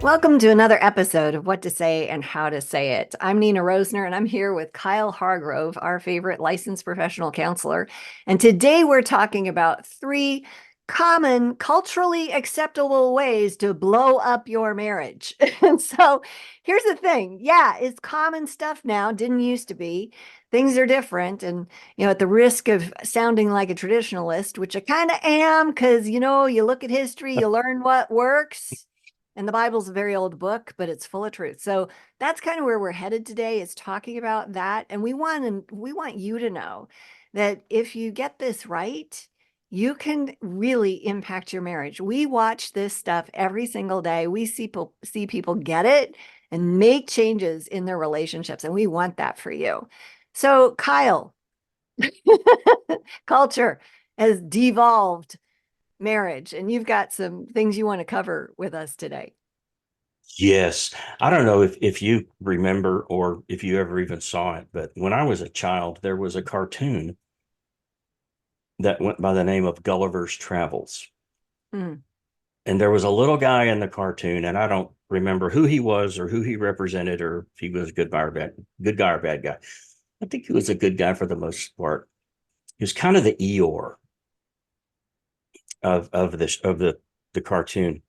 Welcome to another episode of What to Say and How to Say It. I'm Nina Rosner, and I'm here with Kyle Hargrove, our favorite licensed professional counselor. And today we're talking about three common culturally acceptable ways to blow up your marriage. And so here's the thing. Yeah, it's common stuff now, didn't used to be. Things are different. And, at the risk of sounding like a traditionalist, which I kind of am, because, you look at history, you learn what works. And the Bible's a very old book, but it's full of truth. So that's kind of where we're headed today, is talking about that. And we want you to know that if you get this right, you can really impact your marriage. We watch this stuff every single day. We see people get it and make changes in their relationships, and we want that for you. So, Kyle, culture has devolved marriage, and you've got some things you want to cover with us today. Yes. I don't know if you remember or if you ever even saw it, but when I was a child, there was a cartoon that went by the name of Gulliver's Travels. Mm. And there was a little guy in the cartoon, and I don't remember who he was or who he represented or if he was a good guy or bad guy. I think he was a good guy for the most part. He was kind of the Eeyore of the cartoon.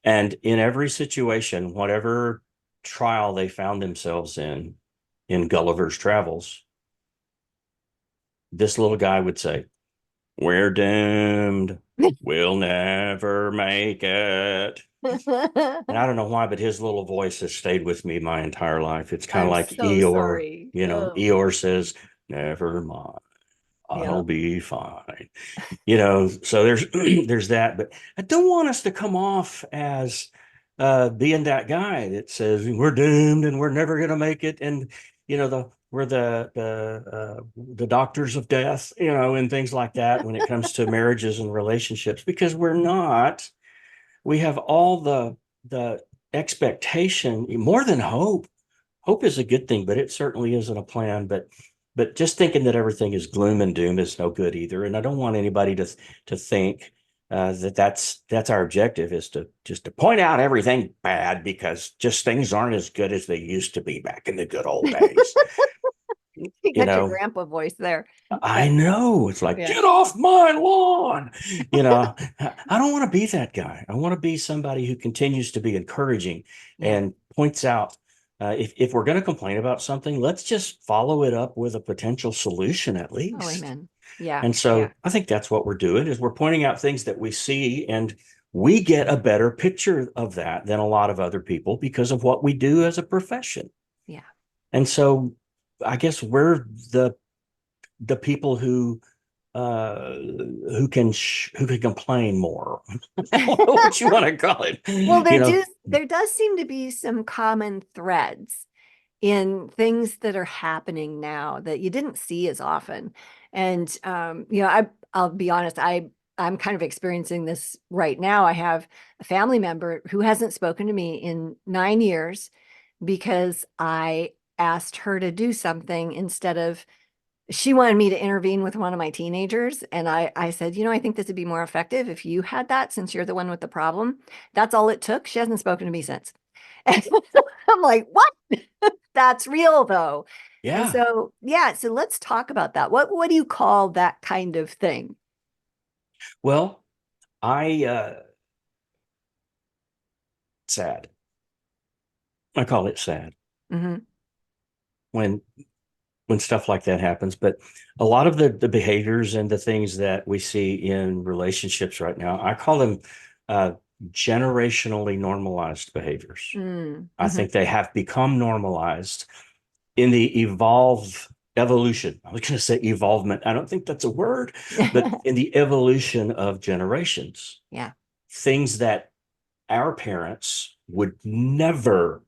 And in every situation, whatever trial they found themselves in Gulliver's Travels, this little guy would say, "We're doomed. We'll never make it." And I don't know why, but his little voice has stayed with me my entire life. It's kind of I'm like so Eeyore. sorry. Oh, Eeyore says, "Never mind. yeah. I'll be fine." So there's there's that, but I don't want us to come off as being that guy that says we're doomed and we're never going to make it, and we're the doctors of death, and things like that when it comes to marriages and relationships, because we're not. We have all the expectation more than hope. Hope is a good thing, but it certainly isn't a plan. But just thinking that everything is gloom and doom is no good either. And I don't want anybody to think that's our objective, is to just to point out everything bad because just things aren't as good as they used to be back in the good old days. You You got your know, grandpa voice there. I But know it's like, yeah. get off my lawn. I don't want to be that guy. I want to be somebody who continues to be encouraging Yeah. and points out, if we're going to complain about something, let's just follow it up with a potential solution at Oh, least. amen. Yeah. And Yeah. so I think that's what we're doing, is we're pointing out things that we see, and we get a better picture of that than a lot of other people because of what we do as a profession. Yeah. And so I guess we're the people who can complain more. I don't know what you want to call it. Well, You know, there does seem to be some common threads in things that are happening now that you didn't see as often. And I'll be honest, I'm kind of experiencing this right now. I have a family member who hasn't spoken to me in 9 years because I asked her to do something instead of, she wanted me to intervene with one of my teenagers. And I said, I think this would be more effective if you had that, since you're the one with the problem. That's all it took. She hasn't spoken to me since. And I'm like, what? That's real though. And yeah. so, yeah, so let's talk about that. What do you call that kind of thing? Well, I sad. I call it sad Hmm. when stuff like that happens. But a lot of the behaviors and the things that we see in relationships right now, I call them uh, generationally normalized behaviors. I Mm-hmm. think they have become normalized in the evolution. I was going to say evolvement. I don't think that's a word, but in the evolution of generations, Yeah. things that our parents would never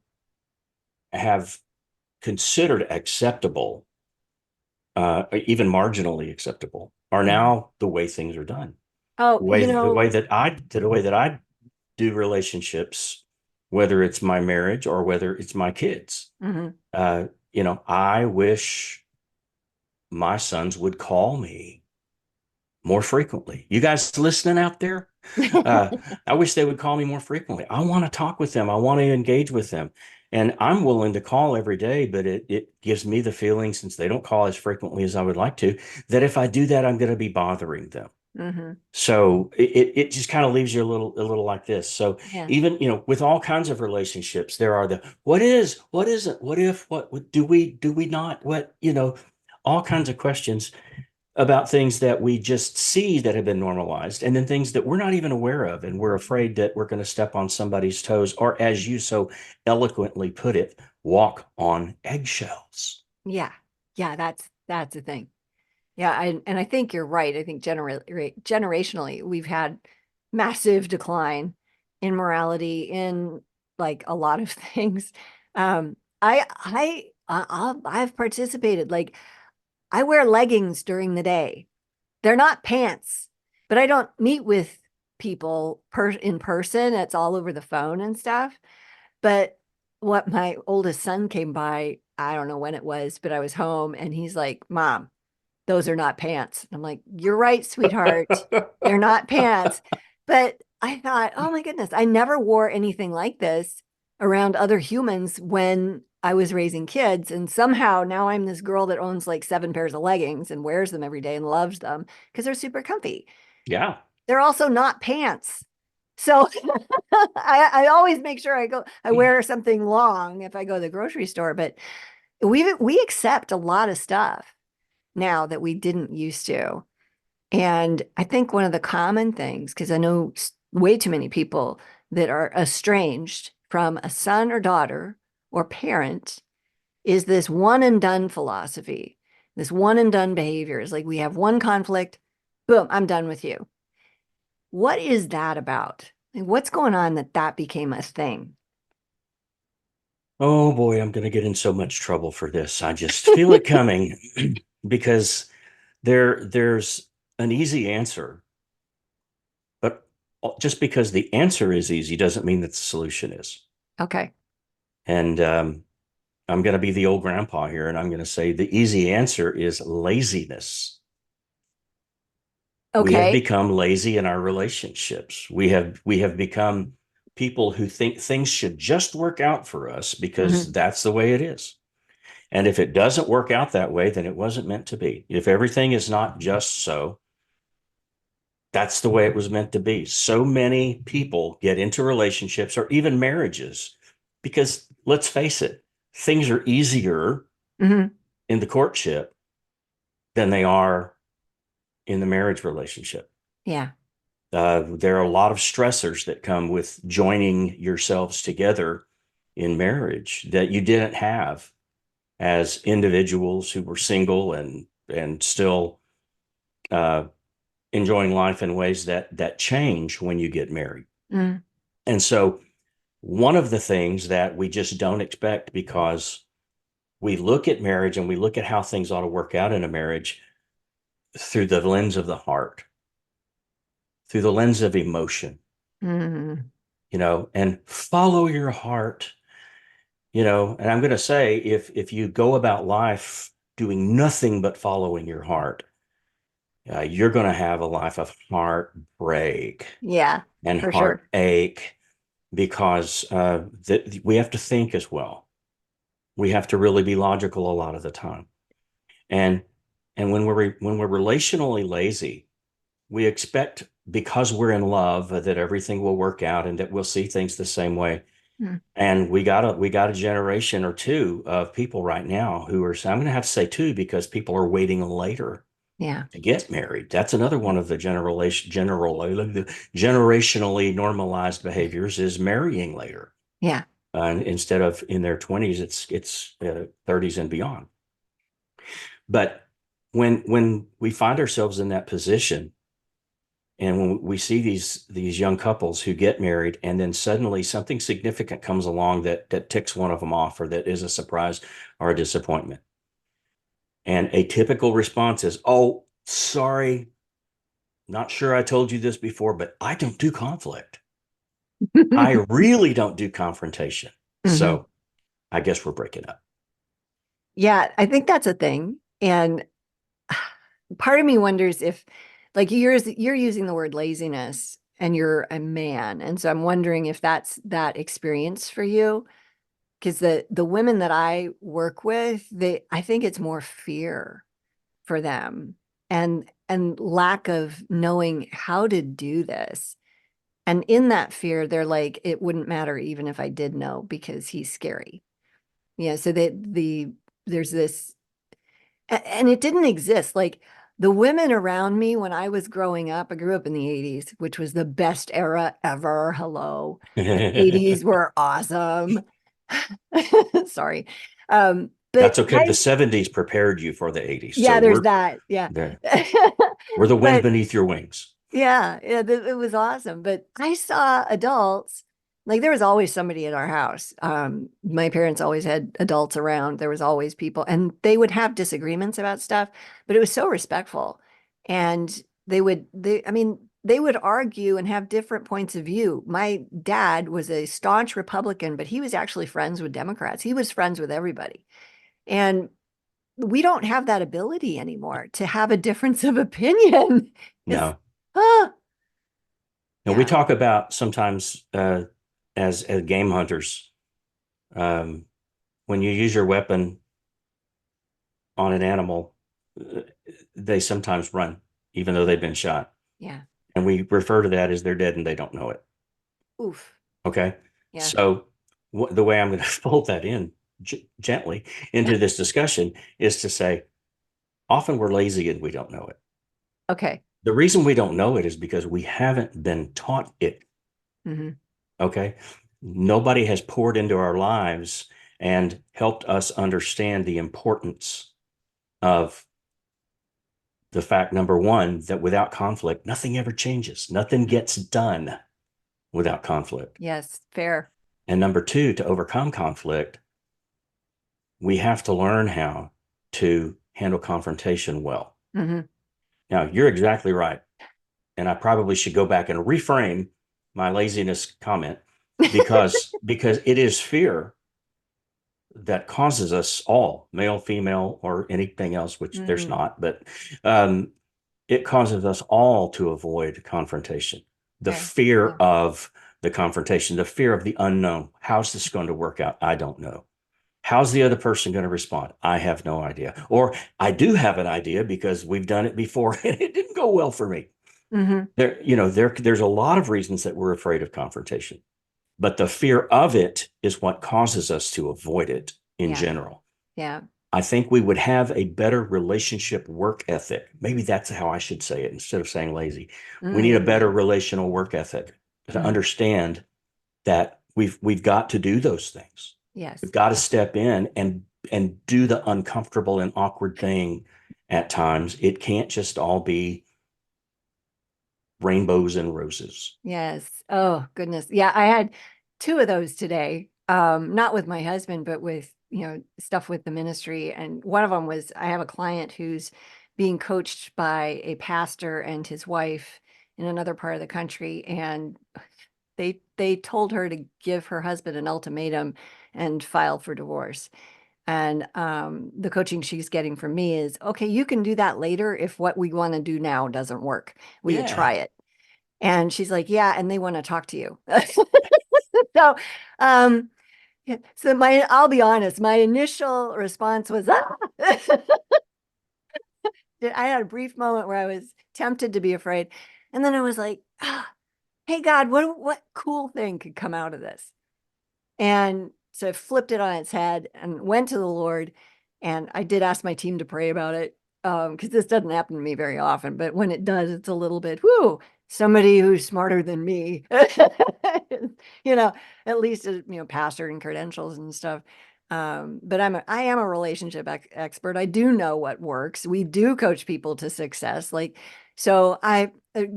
have considered acceptable, even marginally acceptable, are Mhm. now the way things are done. Oh, The way that I do relationships, whether it's my marriage or whether it's my kids. mhm. I wish my sons would call me more frequently. You guys listening out there? Uh, I wish they would call me more frequently. I want to talk with them. I want to engage with them. And I'm willing to call every day, but it gives me the feeling, since they don't call as frequently as I would like to, that if I do that, I'm going to be bothering them. Hmm. So it just kind of leaves you a little like this. So Yeah. even, with all kinds of relationships, there are the what is, what isn't, what if, what do we not, what, all kinds of questions about things that we just see that have been normalized, and then things that we're not even aware of, and we're afraid that we're going to step on somebody's toes, or as you so eloquently put it, walk on eggshells. Yeah. Yeah, that's the thing. Yeah, and I think you're right. I think generationally, we've had massive decline in morality in like a lot of things. I've participated. Like I wear leggings during the day. They're not pants, but I don't meet with people in person. It's all over the phone and stuff. But what my oldest son came by, I don't know when it was, but I was home and he's like, "Mom, those are not pants." I'm like, "You're right, sweetheart. They're not pants." But I thought, oh my goodness, I never wore anything like this around other humans when I was raising kids. And somehow now I'm this girl that owns like 7 pairs of leggings and wears them every day and loves them because they're super comfy. Yeah. They're also not pants. So I always make sure I wear something long if I go to the grocery store. But we accept a lot of stuff now that we didn't used to. And I think one of the common things, because I know way too many people that are estranged from a son or daughter or parent, is this one and done philosophy, this one and done behaviors. Like we have one conflict, boom, I'm done with you. What is that about? Like, what's going on that that became a thing? Oh boy, I'm going to get in so much trouble for this. I just feel it coming because there's an easy answer, but just because the answer is easy doesn't mean that the solution is. Okay. And I'm going to be the old grandpa here, and I'm going to say the easy answer is laziness. We have Okay. become lazy in our relationships. We have become people who think things should just work out for us because Hmm. that's the way it is. And if it doesn't work out that way, then it wasn't meant to be. If everything is not just so, that's the way it was meant to be. So many people get into relationships or even marriages because, let's face it, things are easier Hmm. in the courtship than they are in the marriage relationship. Yeah. There are a lot of stressors that come with joining yourselves together in marriage that you didn't have as individuals who were single and still uh, enjoying life in ways that change when you get married. Mm. And so one of the things that we just don't expect, because we look at marriage and we look at how things ought to work out in a marriage through the lens of the heart, through the lens of emotion, Mm. and follow your heart, and I'm going to say, if you go about life doing nothing but following your heart, you're going to have a life of heartbreak Yeah, and for sure. heartache, because we have to think as well. We have to really be logical a lot of the time. And when we're relationally lazy, we expect, because we're in love, that everything will work out and that we'll see things the same way. Mm. And we got a generation or two of people right now who are, I'm going to have to say two, because people are waiting later Yeah. to get married. That's another one of the generationally normalized behaviors, is marrying later. Yeah. Instead of in their 20s, it's 30s and beyond. But when we find ourselves in that position, and when we see these young couples who get married, and then suddenly something significant comes along that ticks one of them off, or that is a surprise or a disappointment, and a typical response is, "Oh, sorry, not sure I told you this before, but I don't do conflict. I really don't do confrontation. Hmm. So I guess we're breaking up." Yeah, I think that's a thing. And part of me wonders if Like you're using the word laziness and you're a man. And so I'm wondering if that's that experience for you. Because the women that I work with, I think it's more fear for them and lack of knowing how to do this. And in that fear, they're like, it wouldn't matter even if I did know because he's scary. Yeah. So there's this, and it didn't exist. Like the women around me when I was growing up, I grew up in the 80s, which was the best era ever. Hello. The 80s were awesome. Sorry. But That's okay. The 70s prepared you for the 80s. So yeah, there's that. Yeah. the we're the wind But beneath your wings. yeah, it was awesome. But I saw adults, like there was always somebody at our house. My parents always had adults around. There was always people, and they would have disagreements about stuff, but it was so respectful. And I mean, they would argue and have different points of view. My dad was a staunch Republican, but he was actually friends with Democrats. He was friends with everybody. And we don't have that ability anymore to have a difference of opinion. It's, No. ah, And we yeah, talk about sometimes as game hunters, um, when you use your weapon on an animal, uh, they sometimes run, even though they've been shot. yeah. And we refer to that as they're dead and they don't know it. Oof. Okay. Yeah. So the way I'm going to fold that in gently into this discussion is to say, often we're lazy and we don't know it. Okay. The reason we don't know it is because we haven't been taught it. Hmm. Okay. Nobody has poured into our lives and helped us understand the importance of the fact, number one, that without conflict, nothing ever changes. Nothing gets done without conflict. Yes. Fair. And number two, to overcome conflict, we have to learn how to handle confrontation well. Hmm. Now, you're exactly right. And I probably should go back and reframe my laziness comment because it is fear that causes us all, male, female, or anything else, which there's Hmm. not, but um, it causes us all to avoid confrontation. The Okay. fear Yeah. of the confrontation, the fear of the unknown. How's this going to work out? I don't know. How's the other person going to respond? I have no idea. Or I do have an idea because we've done it before and it didn't go well for me. Hmm. There's a lot of reasons that we're afraid of confrontation, but the fear of it is what causes us to avoid it in Yeah. general. Yeah. I think we would have a better relationship work ethic. Maybe that's how I should say it instead of saying lazy. We need a better Mm. relational work ethic to Hmm. understand that we've got to do those things. We've Yes. got to step in and do the uncomfortable and awkward thing at times. It can't just all be rainbows and roses. Yes. Oh, goodness. Yeah, I had two of those today. Not with my husband, but with, stuff with the ministry. And one of them was I have a client who's being coached by a pastor and his wife in another part of the country. And they told her to give her husband an ultimatum and file for divorce. And the coaching she's getting from me is, okay, you can do that later if what we want to do now doesn't work. Will you Yeah, try it? And she's like, yeah, and they want to talk to you. So, um, yeah, so I'll be honest, my initial response was, ah! I had a brief moment where I was tempted to be afraid. And then I was like, ah, hey God, what cool thing could come out of this? And so I flipped it on its head and went to the Lord. And I did ask my team to pray about it because this doesn't happen to me very often. But when it does, it's a little bit, whoo, somebody who's smarter than me, you know, at least, pastor and credentials and stuff. But I am a relationship expert. I do know what works. We do coach people to success. So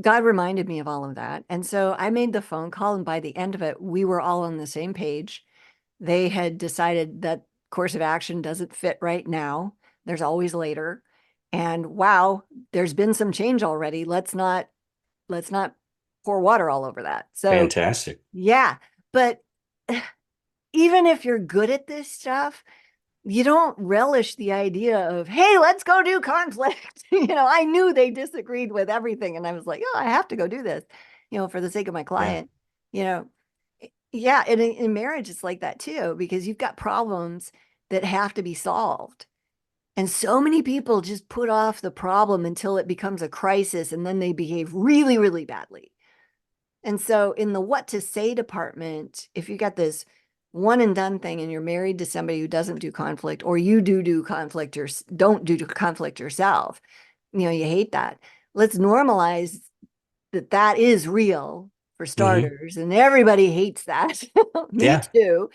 God reminded me of all of that. And so I made the phone call, and by the end of it, we were all on the same page. They had decided that course of action doesn't fit right now. There's always later. And wow, there's been some change already. Let's not pour water all over that. So fantastic. yeah, but even if you're good at this stuff, you don't relish the idea of, hey, let's go do conflict. I knew they disagreed with everything. And I was like, oh, I have to go do this, for the sake of my Yeah. client. You know, yeah. And in marriage, it's like that too, because you've got problems that have to be solved. And so many people just put off the problem until it becomes a crisis and then they behave really, really badly. And so in the what to say department, if you got this one and done thing and you're married to somebody who doesn't do conflict, or you do conflict or don't do conflict yourself, you hate that. Let's normalize that is real for Hmm. starters, and everybody hates that. Me Yeah. too.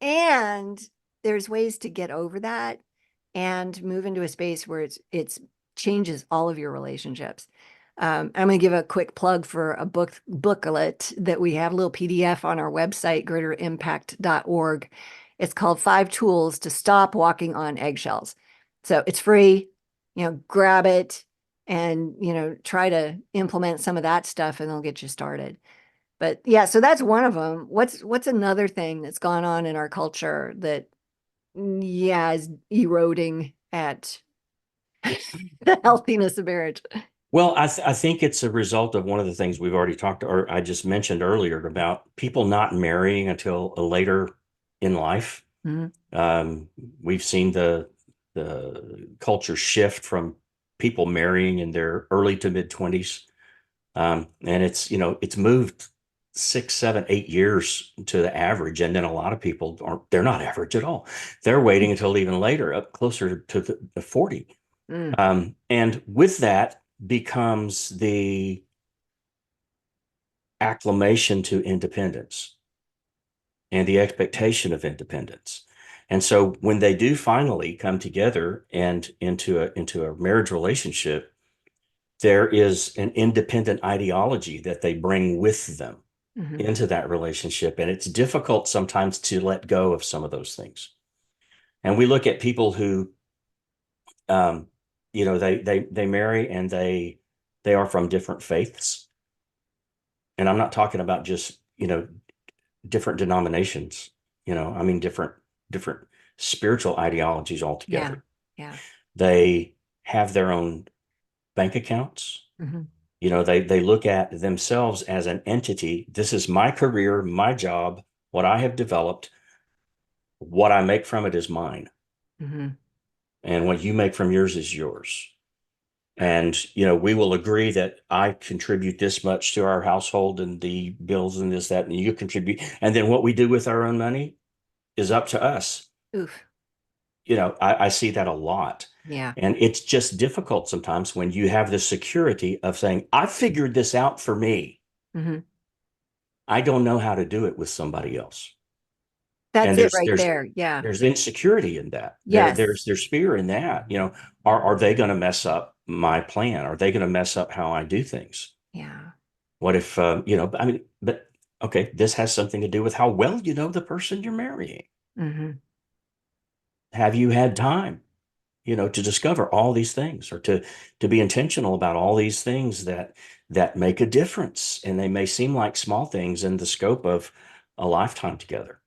And there's ways to get over that and move into a space where it's changes all of your relationships. I'm going to give a quick plug for a booklet that we have, a little PDF on our website, greaterimpact.org. It's called Five Tools to Stop Walking on Eggshells. So it's free, grab it and, try to implement some of that stuff and they'll get you started. But yeah, so that's one of them. What's another thing that's gone on in our culture that yeah is eroding at the healthiness of marriage? Well, I think it's a result of one of the things we've already talked or I just mentioned earlier about people not marrying until later in life. Mhm. Um, we've seen the culture shift from people marrying in their early to mid 20s. And it's moved 6, 7, 8 years to the average. And then a lot of people they're not average at all. They're waiting until even later, up closer to the 40. Mm, And with that becomes the acclamation to independence and the expectation of independence. And so when they do finally come together and into a marriage relationship, there is an independent ideology that they bring with them mhm, into that relationship. And it's difficult sometimes to let go of some of those things. And we look at people who, um, they marry and they are from different faiths. And I'm not talking about just, different denominations, I mean, different spiritual ideologies yeah, altogether. yeah, They have their own bank accounts. mhm, They look at themselves as an entity. This is my career, my job, what I have developed. What I make from it is mine. mhm, And what you make from yours is yours. And, we will agree that I contribute this much to our household and the bills and this, that, and you contribute. And then what we do with our own money is up to us. oof, I see that a lot. yeah, And it's just difficult sometimes when you have the security of saying, I figured this out for me. mhm. I don't know how to do it with somebody else. That's And it there's right there's there. Yeah, there's insecurity in that. yes, There's fear in that. Are they going to mess up my plan? Are they going to mess up how I do things? yeah, What if I mean, but okay, this has something to do with how well you know the person you're marrying. mhm. Have you had time, to discover all these things or to be intentional about all these things that make a difference, and they may seem like small things in the scope of a lifetime together.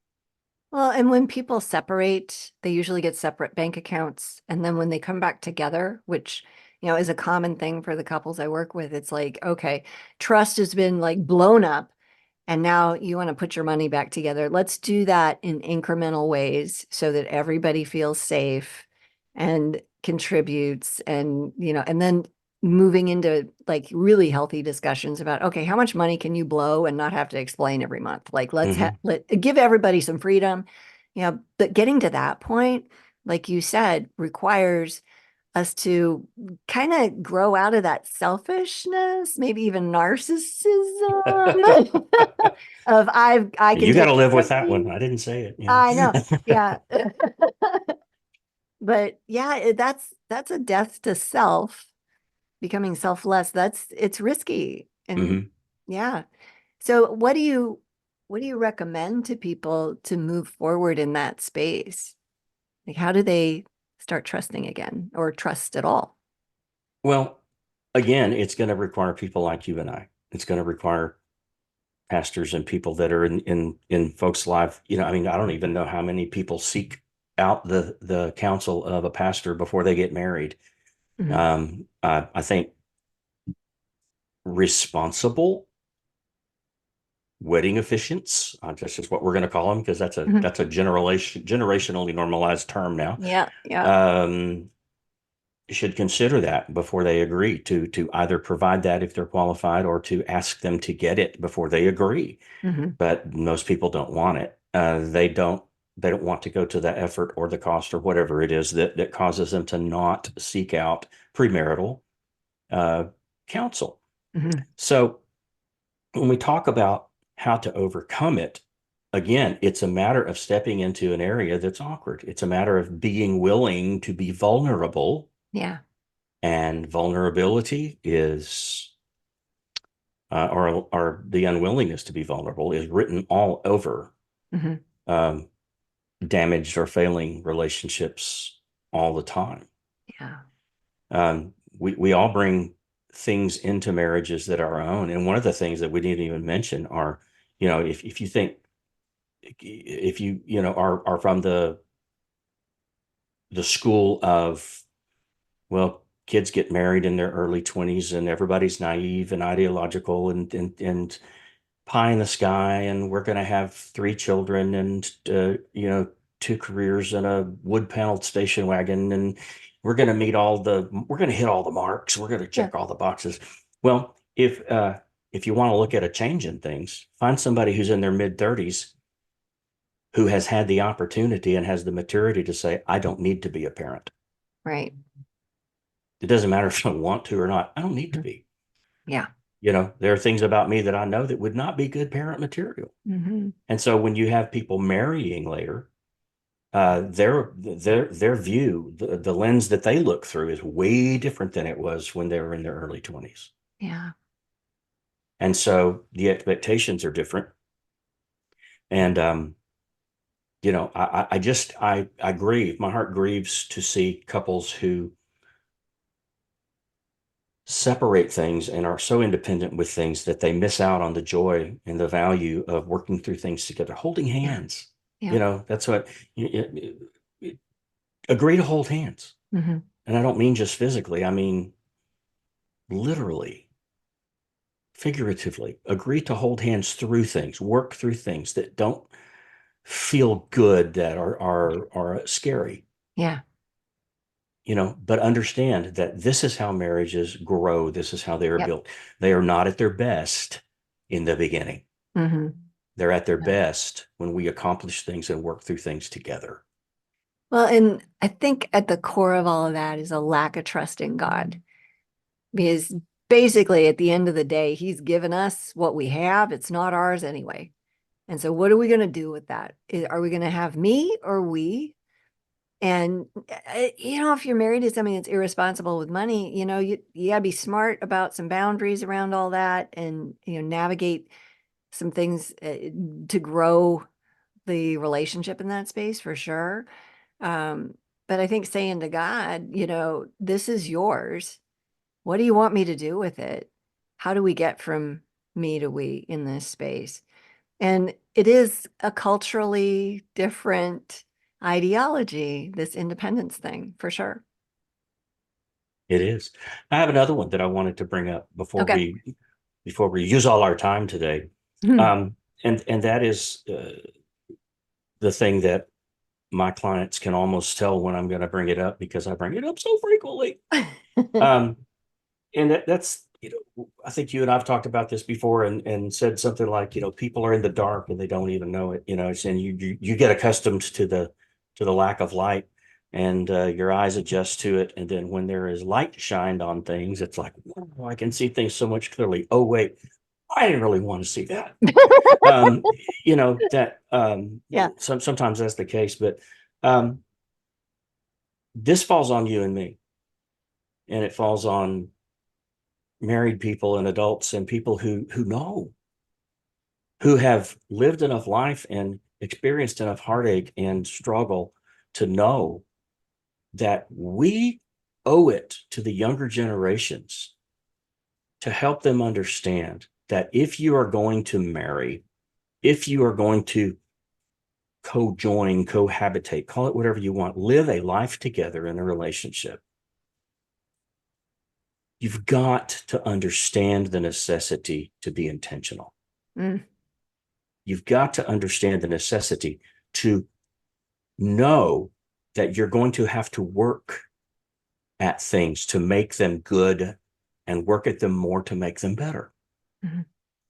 Well, and when people separate, they usually get separate bank accounts. And then when they come back together, which, is a common thing for the couples I work with, it's like, okay, trust has been like blown up. And now you want to put your money back together. Let's do that in incremental ways so that everybody feels safe and contributes and then moving into like really healthy discussions about, okay, how much money can you blow and not have to explain every month? Like Hmm. let give everybody some freedom. But getting to that point, like you said, requires us to kind of grow out of that selfishness, maybe even narcissism of I can You got take to care live with of that one. you. I didn't say it, I know. Yeah. But yeah, that's a death to self, becoming selfless. It's risky. And Hmm. yeah. So what do you recommend to people to move forward in that space? Like how do they start trusting again or trust at all? Well, again, it's going to require people like you and I. It's going to require pastors and people that are in folks' life. I mean, I don't even know how many people seek out the counsel of a pastor before they get married. Mhm. I think responsible wedding officiants, that's just what we're going to call them, because Mhm. that's a generationally normalized term now. Yeah, yeah. Um, should consider that before they agree to either provide that if they're qualified, or to ask them to get it before they agree. Mhm. But most people don't want it. They don't want to go to the effort or the cost or whatever it is that causes them to not seek out premarital uh, counsel. Mhm. So when we talk about how to overcome it, again, it's a matter of stepping into an area that's awkward. It's a matter of being willing to be vulnerable. Yeah. And vulnerability is, or the unwillingness to be vulnerable, is written all over Mhm. um, damaged or failing relationships all the time. Yeah. We all bring things into marriages that are our own. And one of the things that we didn't even mention are, if you think, if you are from the school of, well, kids get married in their early 20s and everybody's naive and ideological and pie in the sky, and we're going to have three children and two careers and a wood paneled station wagon, and we're going to hit all the marks, we're going to Yeah. check all the boxes. Well, if you want to look at a change in things, find somebody who's in their mid 30s who has had the opportunity and has the maturity to say, I don't need to be a parent. Right. It doesn't matter if I want to or not. I don't need to Mhm. be. Yeah. There are things about me that I know that would not be good parent material. Mhm. And so when you have people marrying later, their view, the lens that they look through is way different than it was when they were in their early 20s. Yeah. And so the expectations are different. And I grieve. My heart grieves to see couples who separate things and are so independent with things that they miss out on the joy and the value of working through things together, holding Yeah. hands. Yeah. That's what agree to hold hands. Mhm. And I don't mean just physically, I mean literally, figuratively. Agree to hold hands through things, work through things that don't feel good, that are scary, Yeah. but understand that this is how marriages grow. This is how they are Yep. built. They are not at their best in the beginning. Mhm. They're at their best when we accomplish things and work through things together. Well, and I think at the core of all of that is a lack of trust in God. Because basically, at the end of the day, He's given us what we have. It's not ours anyway. And so, what are we going to do with that? Are we going to have me or we? And if you're married to somebody that's irresponsible with money, you gotta be smart about some boundaries around all that, and navigate some things to grow the relationship in that space for sure. Um, but I think saying to God, this is yours. What do you want me to do with it? How do we get from me to we in this space? And it is a culturally different ideology, this independence thing, for sure. It is. I have another one that I wanted to bring up before Okay. we use all our time today. And that is the thing that my clients can almost tell when I'm going to bring it up, because I bring it up so frequently. Um, and that's, I think you and I've talked about this before, and said something like, people are in the dark and they don't even know it. And you get accustomed to the lack of light, and your eyes adjust to it. And then when there is light shined on things, it's like, oh, I can see things so much clearly. Oh, wait, I didn't really want to see that. Um, that Yeah. sometimes that's the case, but um, this falls on you and me, and it falls on married people and adults and people who know, who have lived enough life and experienced enough heartache and struggle to know that we owe it to the younger generations to help them understand that if you are going to marry, if you are going to co-join, cohabitate, call it whatever you want, live a life together in a relationship, you've got to understand the necessity to be intentional. Mm. You've got to understand the necessity to know that you're going to have to work at things to make them good and work at them more to make them better. Mhm.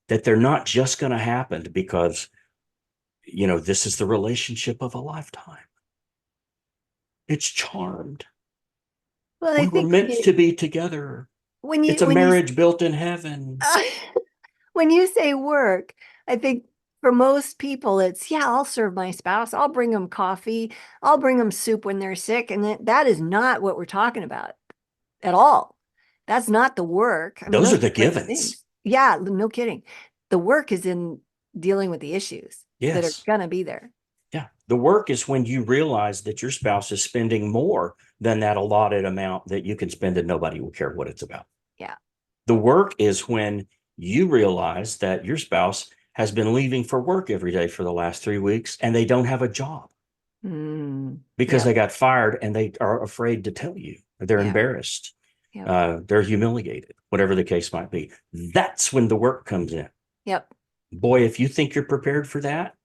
That they're not just going to happen because, this is the relationship of a lifetime. It's charmed. Well, I We were think meant to be together. when It's you a when you marriage built in heaven. when you say work, I think for most people, it's, yeah, I'll serve my spouse. I'll bring them coffee. I'll bring them soup when they're sick. And that is not what we're talking about at all. That's not the work. I mean, Those are those the are great givens. things. Yeah, no kidding. The work is in dealing with the issues that are Yes. going to be there. Yeah. The work is when you realize that your spouse is spending more than that allotted amount that you can spend and nobody will care what it's about. Yeah. The work is when you realize that your spouse has been leaving for work every day for the last 3 weeks and they don't have a job because Yep. they got fired and they are afraid to tell you. They're Yeah. embarrassed. Yep. They're humiliated, whatever the case might be. That's when the work comes in. Yep. Boy, if you think you're prepared for that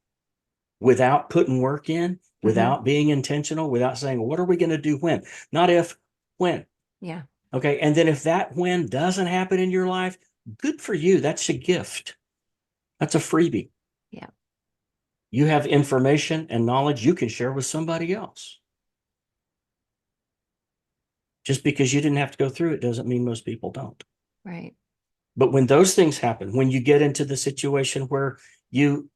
without putting work in, Hmm. without being intentional, without saying, what are we going to do when? Not if, when. Yeah. Okay. And then if that when doesn't happen in your life, good for you. That's a gift. That's a freebie. Yeah. You have information and knowledge you can share with somebody else. Just because you didn't have to go through it doesn't mean most people don't. Right. But when those things happen, when you get into the situation where you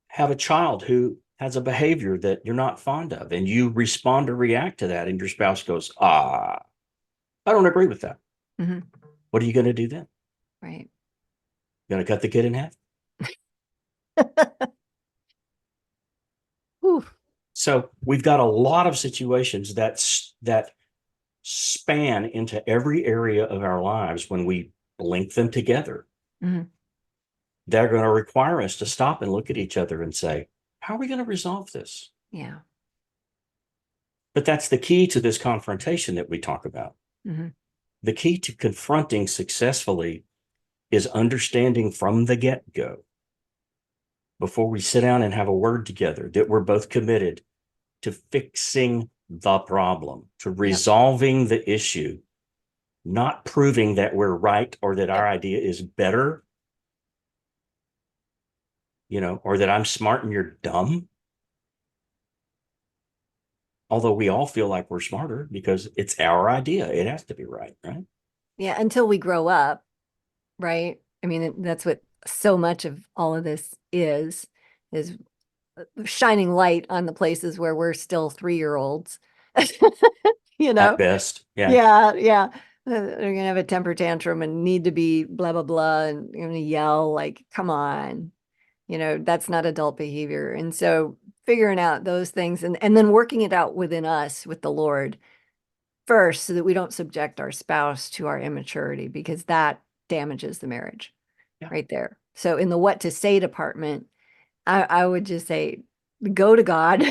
have a child who has a behavior that you're not fond of and you respond or react to that and your spouse goes, I don't agree with that. Hmm. What are you going to do then? Right. Going to cut the kid in half? Whew. So we've got a lot of situations that span into every area of our lives when we link them together. Hmm. They're going to require us to stop and look at each other and say, how are we going to resolve this? Yeah. But that's the key to this confrontation that we talk about. Hmm. The key to confronting successfully is understanding from the get-go, before we sit down and have a word together, that we're both committed to fixing the problem, to Yep. resolving the issue, not proving that we're right or that our Yep. idea is better, or that I'm smart and you're dumb. Although we all feel like we're smarter because it's our idea. It has to be right, right? Yeah. Until we grow up, right? I mean, that's what so much of all of this is shining light on the places where we're still 3-year-olds. You At know? best. Yeah. Yeah, yeah. They're gonna have a temper tantrum and need to be blah blah blah, and you're gonna yell like, come on, that's not adult behavior. And so figuring out those things and then working it out within us with the Lord first so that we don't subject our spouse to our immaturity because that damages the marriage Yeah. right there. So in the what to say department, I would just say go to God.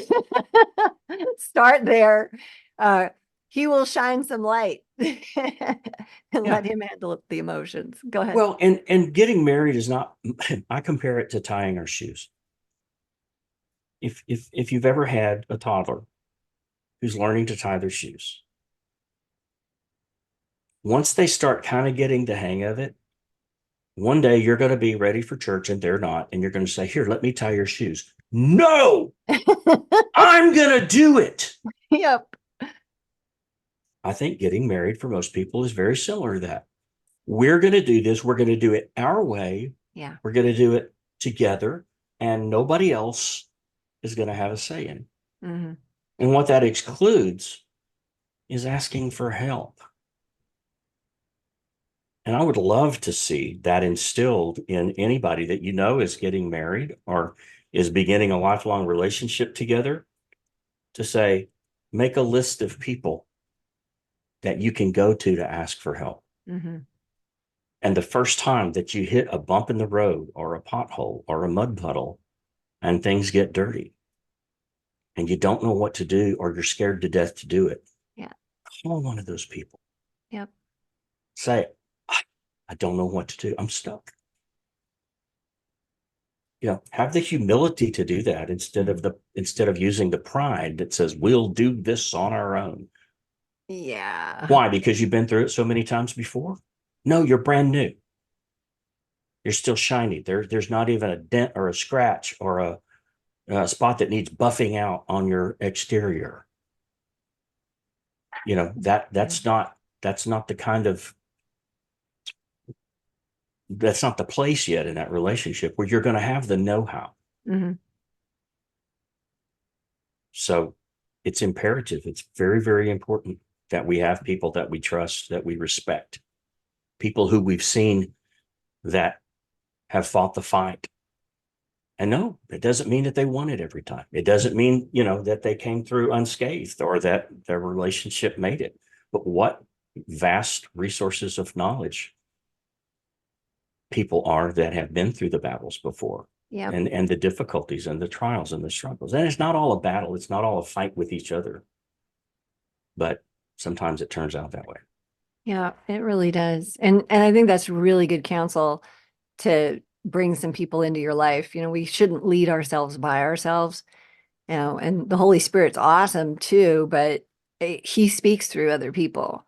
Start there. Uh, he will shine some light and Yeah. let him handle the emotions. Go ahead. Well, and getting married is not, I compare it to tying our shoes. If you've ever had a toddler who's learning to tie their shoes, once they start kind of getting the hang of it, one day you're going to be ready for church and they're not, and you're going to say, here, let me tie your shoes. No, I'm going to do it. Yep. I think getting married for most people is very similar to that. We're going to do this. We're going to do it our way. Yeah. We're going to do it together, and nobody else is going to have a say in it. Hmm. And what that excludes is asking for help. And I would love to see that instilled in anybody that is getting married or is beginning a lifelong relationship together, to say, make a list of people that you can go to ask for help. Hmm. And the first time that you hit a bump in the road or a pothole or a mud puddle and things get dirty, and you don't know what to do, or you're scared to death to do it, Yeah. call one of those people. Yep. Say, I don't know what to do. I'm stuck. Have the humility to do that instead of using the pride that says we'll do this on our own. Yeah. Why? Because you've been through it so many times before? No, you're brand new. You're still shiny. There's not even a dent or a scratch or a spot that needs buffing out on your exterior. Yeah. That's not the kind of that's not the place yet in that relationship where you're going to have the know-how. Hmm. So it's imperative. It's very, very important that we have people that we trust, that we respect, people who we've seen that have fought the fight. And no, it doesn't mean that they won it every time. It doesn't mean, that they came through unscathed or that their relationship made it. But what vast resources of knowledge people are that have been through the battles before, Yep. and the difficulties and the trials and the struggles. And it's not all a battle. It's not all a fight with each other, but sometimes it turns out that way. Yeah, it really does. And I think that's really good counsel to bring some people into your life. We shouldn't lead ourselves by ourselves, and the Holy Spirit's awesome too, but he speaks through other people.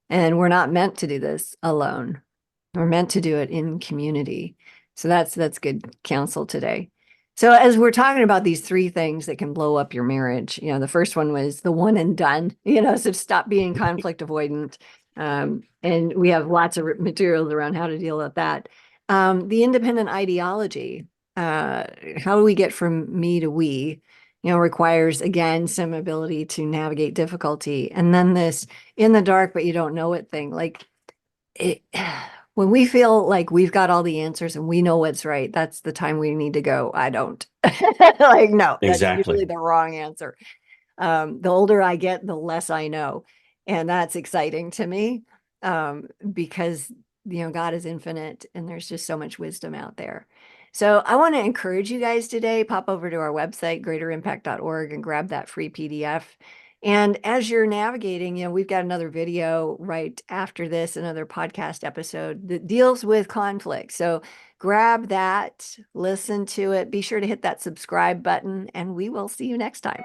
And we're not meant to do this alone. We're meant to do it in community. So that's good counsel today. So as we're talking about these three things that can blow up your marriage, the first one was the one and done, so stop being conflict avoidant. And we have lots of materials around how to deal with that. The independent ideology, how do we get from me to we, requires again some ability to navigate difficulty. And then this in the dark, but you don't know it thing. Like it, when we feel like we've got all the answers and we know what's right, that's the time we need to go. I don't. Like, no, that's usually Exactly. the wrong answer. The older I get, the less I know. And that's exciting to me, because, God is infinite and there's just so much wisdom out there. So I want to encourage you guys today, pop over to our website, greaterimpact.org, and grab that free PDF. And as you're navigating, we've got another video right after this, another podcast episode that deals with conflict. So grab that, listen to it, be sure to hit that subscribe button, and we will see you next time.